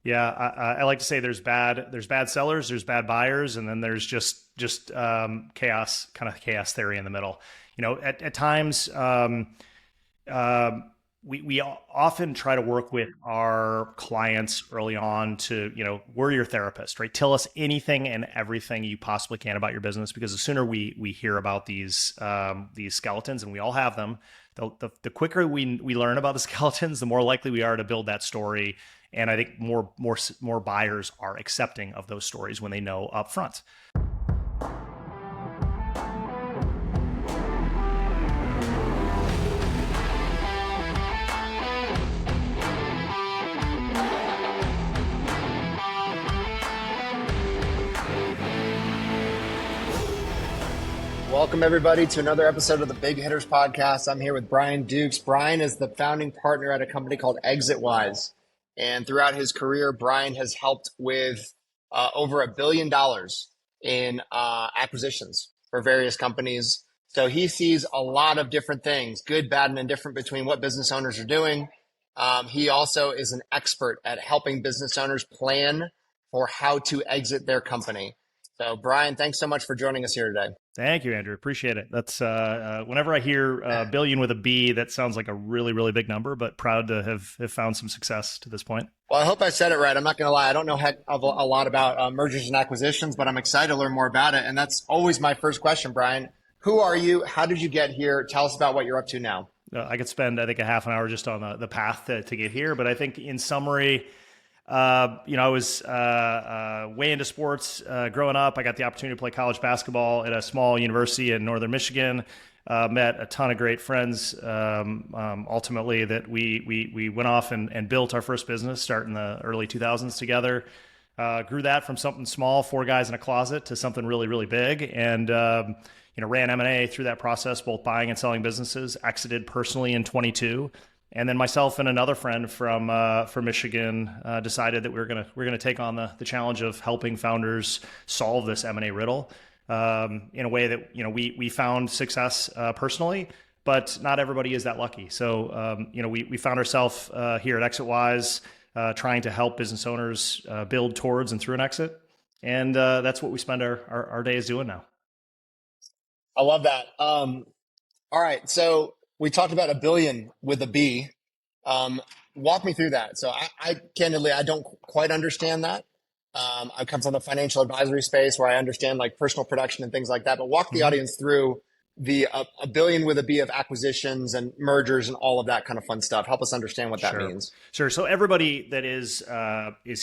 Yeah, I like to say there's bad sellers, there's bad buyers, and then there's just chaos, kind of chaos theory in the middle. At times, we often try to work with our clients early on to, we're your therapist, right? Tell us anything and everything you possibly can about your business, because the sooner we hear about these skeletons, and we all have them, the quicker we learn about the skeletons, the more likely we are to build that story. And I think more buyers are accepting of those stories when they know upfront. Welcome, everybody, to another episode of the Big Hitters Podcast. I'm here with Brian Dukes. Brian is the founding partner at a company called Exitwise. And throughout his career, Brian has helped with over $1 billion in acquisitions for various companies. So he sees a lot of different things, good, bad, and indifferent, between what business owners are doing. He also is an expert at helping business owners plan for how to exit their company. So, Brian, thanks so much for joining us here today. Thank you, Andrew. Appreciate it. That's whenever I hear billion with a B, that sounds like a really, really big number, but proud to have found some success to this point. Well, I hope I said it right. I'm not going to lie. I don't know a lot about mergers and acquisitions, but I'm excited to learn more about it. And that's always my first question, Brian. Who are you? How did you get here? Tell us about what you're up to now. I could spend, I think, a half an hour just on the path to get here. But I think in summary, I was way into sports growing up. I got the opportunity to play college basketball at a small university in northern Michigan. Met a ton of great friends. Ultimately, that we went off and built our first business, starting in the early 2000s together. Grew that from something small, 4 guys in a closet, to something really, really big. And ran M&A through that process, both buying and selling businesses. Exited personally in 22. And then myself and another friend from Michigan decided that we're gonna take on the challenge of helping founders solve this M&A riddle in a way that we found success personally, but not everybody is that lucky. So we found ourselves here at Exitwise trying to help business owners build towards and through an exit, and that's what we spend our days doing now. I love that. All right, so we talked about $1 billion with a B. Walk me through that. So I candidly, I don't quite understand that. I come from the financial advisory space where I understand like personal production and things like that, but walk the audience through the $1 billion with a B of acquisitions and mergers and all of that kind of fun stuff. Help us understand what that means. Sure. So everybody that is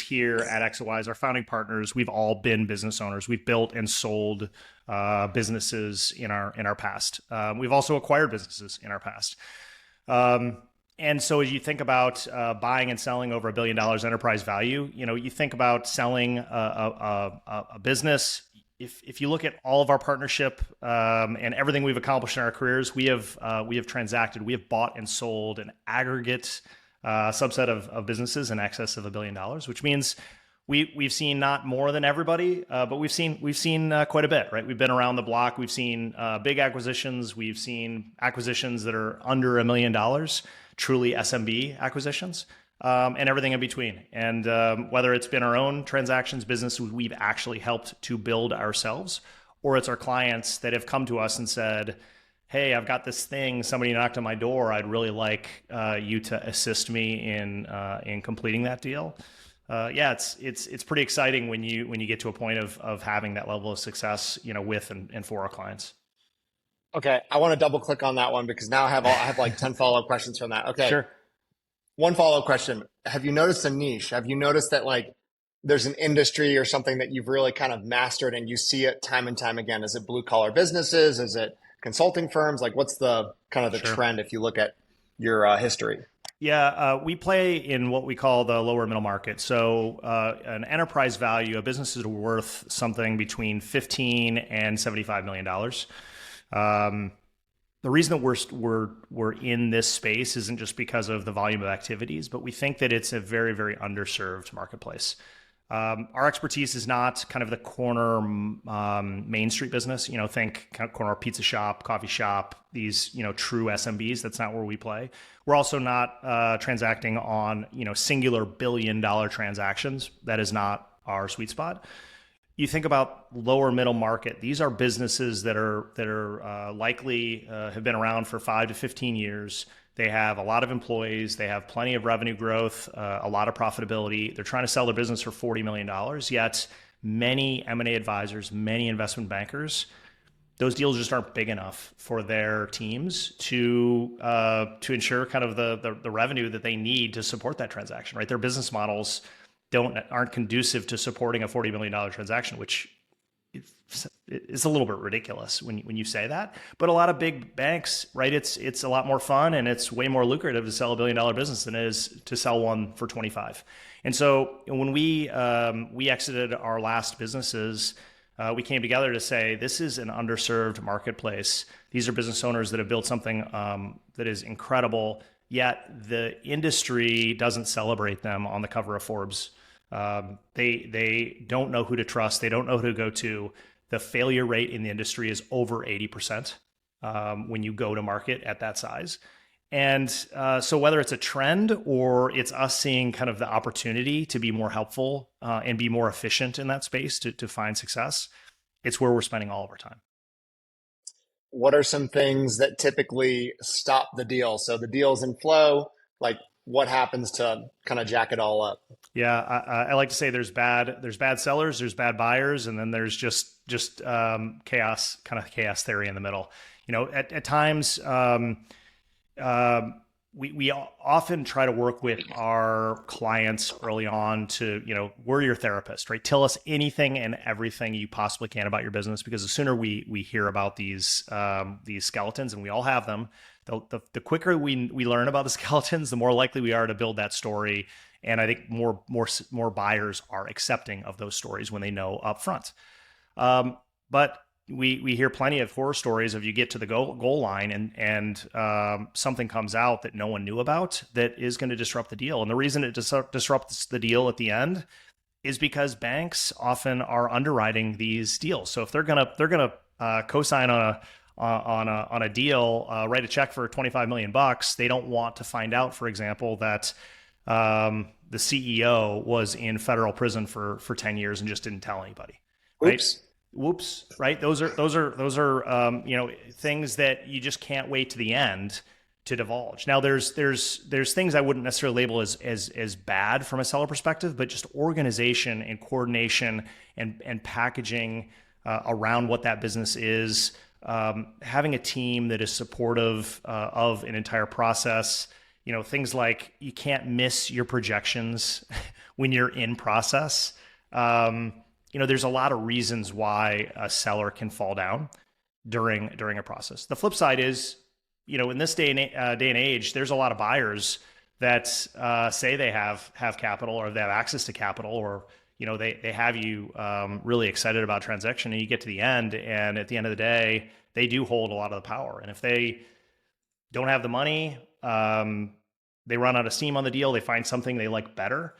here at Exitwise, our founding partners, we've all been business owners. We've built and sold businesses in our past. We've also acquired businesses in our past. And so as you think about buying and selling over $1 billion enterprise value, you think about selling a business. If you look at all of our partnership and everything we've accomplished in our careers, we have transacted, we have bought and sold an aggregate subset of businesses in excess of $1 billion, which means we've seen not more than everybody, but we've seen quite a bit, right? We've been around the block. We've seen big acquisitions. We've seen acquisitions that are under $1 million, truly SMB acquisitions. And everything in between. And whether it's been our own transactions, businesses we've actually helped to build ourselves, or it's our clients that have come to us and said, hey, I've got this thing, somebody knocked on my door, I'd really like you to assist me in completing that deal. It's pretty exciting when you get to a point of having that level of success, with and for our clients. Okay, I want to double click on that one because now I have like 10 follow-up questions from that. Okay. Sure. One follow-up question. Have you noticed a niche? Have you noticed that like there's an industry or something that you've really kind of mastered and you see it time and time again? Is it blue collar businesses? Is it consulting firms? Like what's the kind of the trend if you look at your history? Yeah, we play in what we call the lower middle market. So an enterprise value, a business is worth something between $15 and $75 million. The reason that we're in this space isn't just because of the volume of activities, but we think that it's a very, very underserved marketplace. Our expertise is not kind of the corner Main Street business. Think kind of corner pizza shop, coffee shop, these true SMBs. That's not where we play. We're also not transacting on singular $1 billion transactions. That is not our sweet spot. You think about lower middle market. These are businesses that are likely have been around for 5 to 15 years. They have a lot of employees. They have plenty of revenue growth, a lot of profitability. They're trying to sell their business for $40 million. Yet many M&A advisors, many investment bankers, those deals just aren't big enough for their teams to ensure kind of the revenue that they need to support that transaction. Right? Their business models aren't conducive to supporting a $40 million transaction, which is a little bit ridiculous when you say that. But a lot of big banks, right? It's a lot more fun and it's way more lucrative to sell $1 billion business than it is to sell one for 25. And so when we exited our last businesses, we came together to say, this is an underserved marketplace. These are business owners that have built something that is incredible, yet the industry doesn't celebrate them on the cover of Forbes. They don't know who to trust. They don't know who to go to. The failure rate in the industry is over 80% when you go to market at that size. And so whether it's a trend or it's us seeing kind of the opportunity to be more helpful and be more efficient in that space to find success, it's where we're spending all of our time. What are some things that typically stop the deal? So the deal's in flow, like what happens to kind of jack it all up? Yeah, I like to say there's bad sellers, there's bad buyers, and then there's just chaos, kind of chaos theory in the middle. At times, we often try to work with our clients early on to, we're your therapist, right? Tell us anything and everything you possibly can about your business, because the sooner we hear about these skeletons, and we all have them, the quicker we learn about the skeletons, the more likely we are to build that story. And I think more buyers are accepting of those stories when they know up front. But we hear plenty of horror stories of you get to the goal line and something comes out that no one knew about that is going to disrupt the deal. And the reason it disrupts the deal at the end is because banks often are underwriting these deals. So if they're gonna co-sign on a deal, write a check for $25 million, they don't want to find out, for example, that the CEO was in federal prison for 10 years and just didn't tell anybody. Right? Whoops, right? Those are things that you just can't wait to the end to divulge. Now there's things I wouldn't necessarily label as bad from a seller perspective, but just organization and coordination and packaging around what that business is, having a team that is supportive of an entire process. Things like you can't miss your projections when you're in process. There's a lot of reasons why a seller can fall down during a process. The flip side is, in this day and age, there's a lot of buyers that say they have capital, or they have access to capital, or they have you really excited about transaction, and you get to the end, and at the end of the day, they do hold a lot of the power. And if they don't have the money, they run out of steam on the deal, they find something they like better,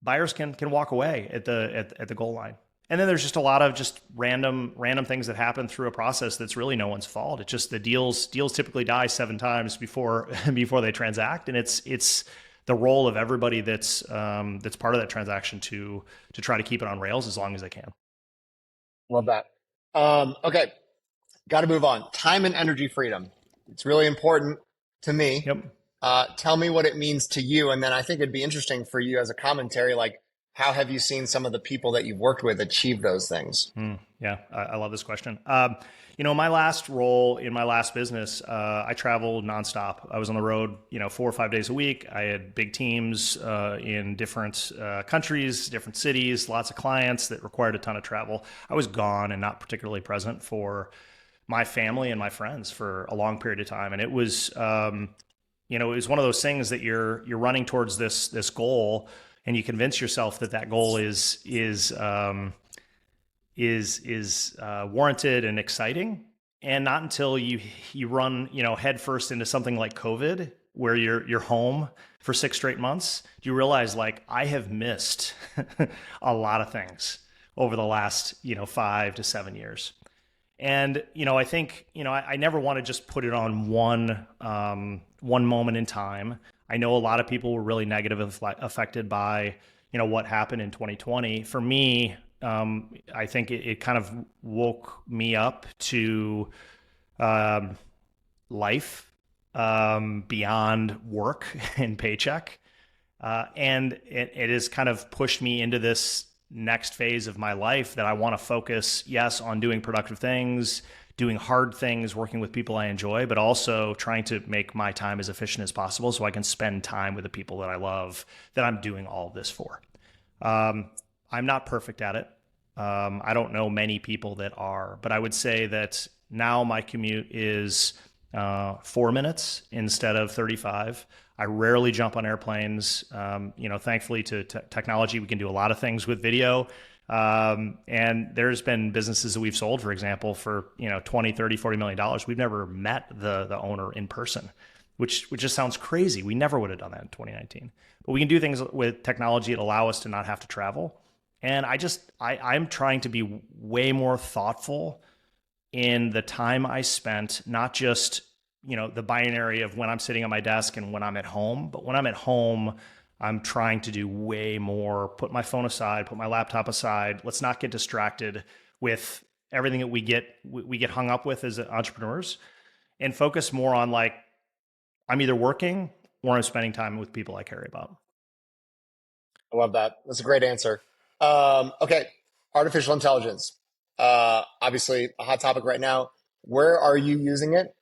buyers can walk away at the goal line. And then there's just a lot of just random things that happen through a process that's really no one's fault. It's just the deals typically die 7 times before they transact, and it's the role of everybody that's part of that transaction to try to keep it on rails as long as they can. Love that. Okay, got to move on. Time and energy freedom. It's really important to me. Yep. Tell me what it means to you. And then I think it'd be interesting for you as a commentary, like how have you seen some of the people that you've worked with achieve those things? Yeah, I love this question. My last role in my last business, I traveled nonstop. I was on the road, 4 or 5 days a week. I had big teams in different countries, different cities, lots of clients that required a ton of travel. I was gone and not particularly present for my family and my friends for a long period of time. And it was, it was one of those things that you're running towards this goal, and you convince yourself that goal is warranted and exciting. And not until you run, head first into something like COVID where you're home for 6 straight months, do you realize like I have missed a lot of things over the last 5 to 7 years. And I think I never want to just put it on one moment in time. I know a lot of people were really negatively affected by what happened in 2020. For me, I think it kind of woke me up to um, life beyond work and paycheck. And it has kind of pushed me into this next phase of my life that I want to focus, yes, on doing productive things, doing hard things, working with people I enjoy, but also trying to make my time as efficient as possible so I can spend time with the people that I love, that I'm doing all of this for. I'm not perfect at it. I don't know many people that are, but I would say that now my commute is 4 minutes instead of 35. I rarely jump on airplanes. Thankfully to technology, we can do a lot of things with video. And there's been businesses that we've sold, for example, for 20, 30, $40 million. We've never met the owner in person, which just sounds crazy. We never would have done that in 2019. But we can do things with technology that allow us to not have to travel. And I'm trying to be way more thoughtful in the time I spent, not just the binary of when I'm sitting at my desk and when I'm at home, but when I'm at home, I'm trying to do way more, put my phone aside, put my laptop aside. Let's not get distracted with everything that we get hung up with as entrepreneurs, and focus more on like, I'm either working or I'm spending time with people I care about. I love that. That's a great answer. Okay, artificial intelligence. Obviously, a hot topic right now. Where are you using it,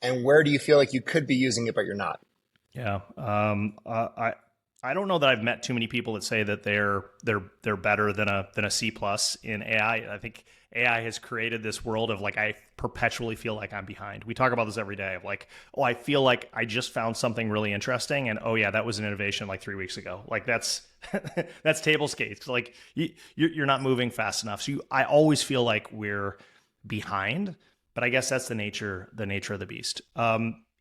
and where do you feel like you could be using it but you're not? Yeah. I don't know that I've met too many people that say that they're better than a C plus in AI. I think AI has created this world of like, I perpetually feel like I'm behind. We talk about this every day of like, oh, I feel like I just found something really interesting, and oh yeah, that was an innovation like 3 weeks ago. Like that's that's table stakes. Like you're not moving fast enough. So I always feel like we're behind. But I guess that's the nature of the beast.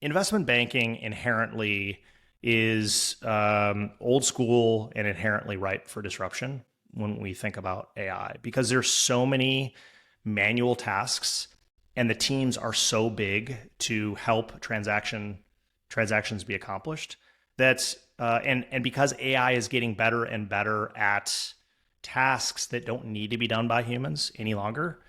Investment banking inherently is old school and inherently ripe for disruption when we think about AI, because there's so many manual tasks and the teams are so big to help transactions be accomplished that and because AI is getting better and better at tasks that don't need to be done by humans any longer,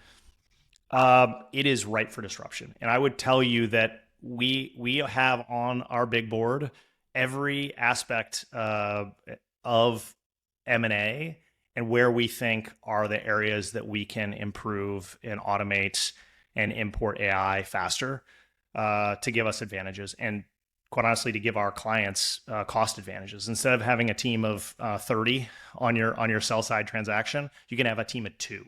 it is ripe for disruption. And I would tell you that we have on our big board every aspect of M&A and where we think are the areas that we can improve and automate and import AI faster to give us advantages, and quite honestly, to give our clients cost advantages. Instead of having a team of 30 on your sell side transaction, you can have a team of 2,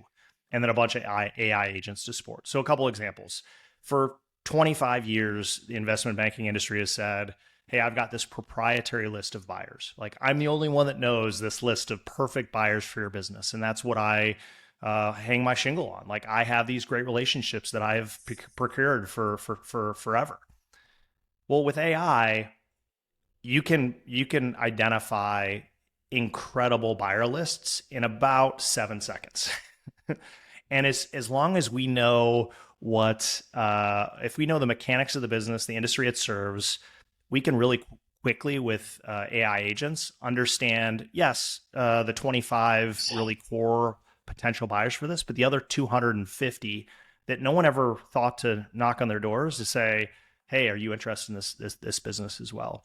and then a bunch of AI agents to support. So a couple examples. For 25 years, the investment banking industry has said, hey, I've got this proprietary list of buyers. Like, I'm the only one that knows this list of perfect buyers for your business. And that's what I hang my shingle on. Like, I have these great relationships that I've procured for forever. Well, with AI, you can identify incredible buyer lists in about 7 seconds. And as long as we know if we know the mechanics of the business, the industry it serves, we can really quickly with AI agents understand, yes, the 25 really core potential buyers for this, but the other 250 that no one ever thought to knock on their doors to say, hey, are you interested in this business as well?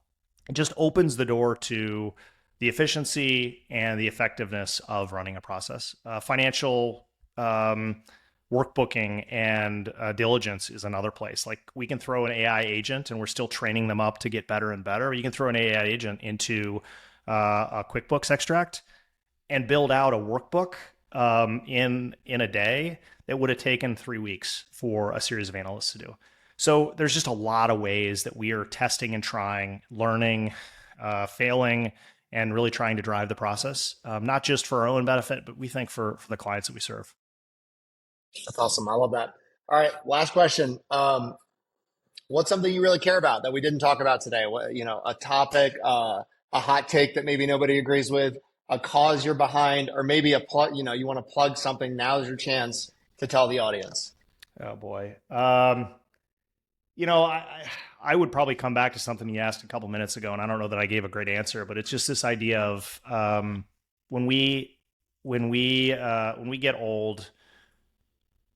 It just opens the door to the efficiency and the effectiveness of running a process. Financial workbooking and diligence is another place. Like, we can throw an AI agent, and we're still training them up to get better and better. You can throw an AI agent into a QuickBooks extract and build out a workbook in a day that would have taken 3 weeks for a series of analysts to do. So there's just a lot of ways that we are testing and trying, learning, failing, and really trying to drive the process, not just for our own benefit, but we think for the clients that we serve. That's awesome. I love that. All right, last question. What's something you really care about that we didn't talk about today? What, a topic, a hot take that maybe nobody agrees with, a cause you're behind, or maybe a plug, you want to plug something. Now's your chance to tell the audience. Oh boy. I would probably come back to something you asked a couple minutes ago, and I don't know that I gave a great answer, but it's just this idea of when we get old,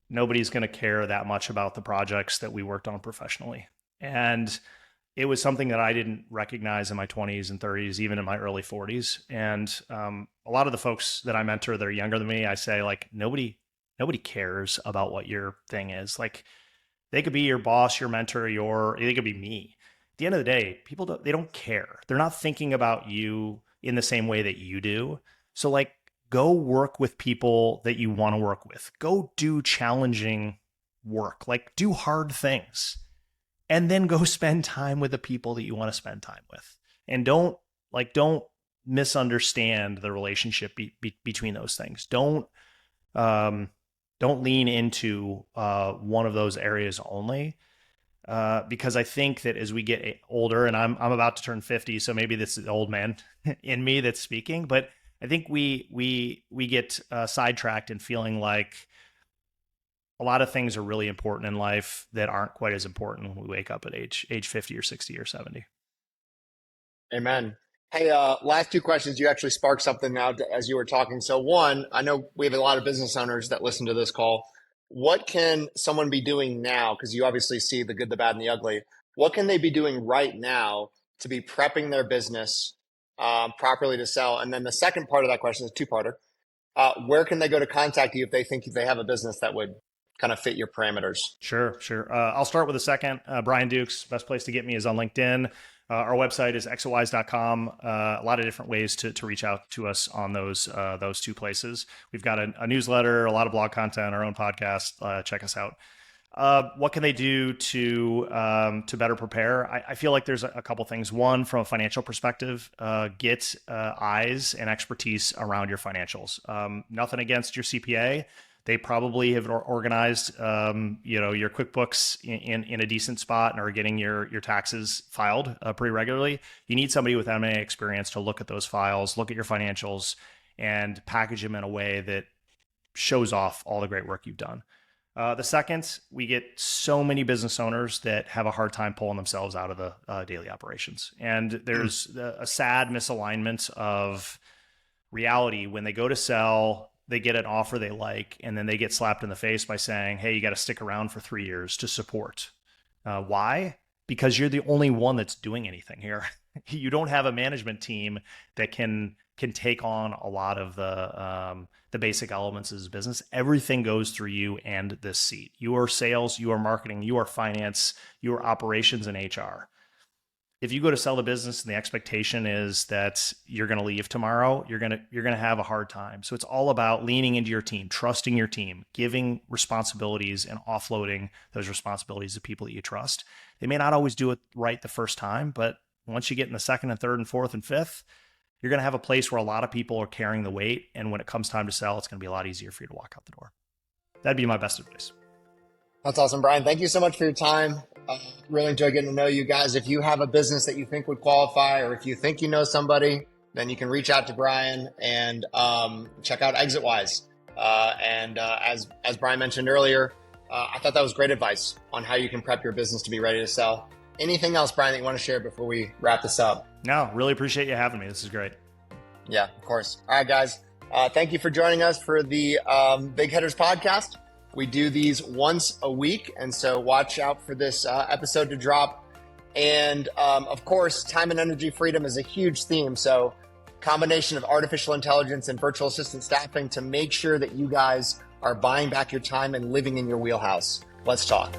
nobody's going to care that much about the projects that we worked on professionally. And it was something that I didn't recognize in my 20s and 30s, even in my early 40s. And a lot of the folks that I mentor that are younger than me, I say, like, nobody cares about what your thing is. Like, they could be your boss, your mentor, they could be me. At the end of the day, they don't care. They're not thinking about you in the same way that you do. So, like, go work with people that you want to work with. Go do challenging work, like do hard things, and then go spend time with the people that you want to spend time with. And don't misunderstand the relationship between those things. Don't lean into one of those areas only, because I think that as we get older, and I'm about to turn 50, so maybe this is the old man in me that's speaking, but I think we get sidetracked in feeling like a lot of things are really important in life that aren't quite as important when we wake up at age 50 or 60 or 70. Amen. Hey, last two questions. You actually sparked something now as you were talking. So one, I know we have a lot of business owners that listen to this call. What can someone be doing now? Because you obviously see the good, the bad, and the ugly. What can they be doing right now to be prepping their business properly to sell? And then the second part of that question is a two-parter. Where can they go to contact you if they think they have a business that would kind of fit your parameters? Sure. I'll start with the second. Brian Dukes, best place to get me is on LinkedIn. Our website is exitwise.com. A lot of different ways to reach out to us on those two places. We've got a newsletter, a lot of blog content, our own podcast. Check us out. What can they do to better prepare? I feel like there's a couple things. One, from a financial perspective, get eyes and expertise around your financials. Nothing against your CPA. They probably have organized, your QuickBooks in a decent spot and are getting your taxes filed pretty regularly. You need somebody with M&A experience to look at those files, look at your financials, and package them in a way that shows off all the great work you've done. The second, we get so many business owners that have a hard time pulling themselves out of the daily operations. And there's a sad misalignment of reality when they go to sell. They get an offer they like, and then they get slapped in the face by saying, hey, you got to stick around for 3 years to support. Why? Because you're the only one that's doing anything here. You don't have a management team that can take on a lot of the basic elements of this business. Everything goes through you and this seat. You are sales, you are marketing, you are finance, you are operations and HR. If you go to sell the business and the expectation is that you're going to leave tomorrow, you're going to have a hard time. So it's all about leaning into your team, trusting your team, giving responsibilities and offloading those responsibilities to people that you trust. They may not always do it right the first time, but once you get in the second and third and fourth and fifth, you're going to have a place where a lot of people are carrying the weight. And when it comes time to sell, it's going to be a lot easier for you to walk out the door. That'd be my best advice. That's awesome, Brian. Thank you so much for your time. Really enjoy getting to know you guys. If you have a business that you think would qualify, or if you think you know somebody, then you can reach out to Brian and check out Exitwise. As Brian mentioned earlier, I thought that was great advice on how you can prep your business to be ready to sell. Anything else, Brian, that you want to share before we wrap this up? No, really appreciate you having me. This is great. Yeah, of course. All right, guys. Thank you for joining us for the Big Hitters podcast. We do these once a week, and so watch out for this episode to drop. And of course, time and energy freedom is a huge theme. So combination of artificial intelligence and virtual assistant staffing to make sure that you guys are buying back your time and living in your wheelhouse. Let's talk.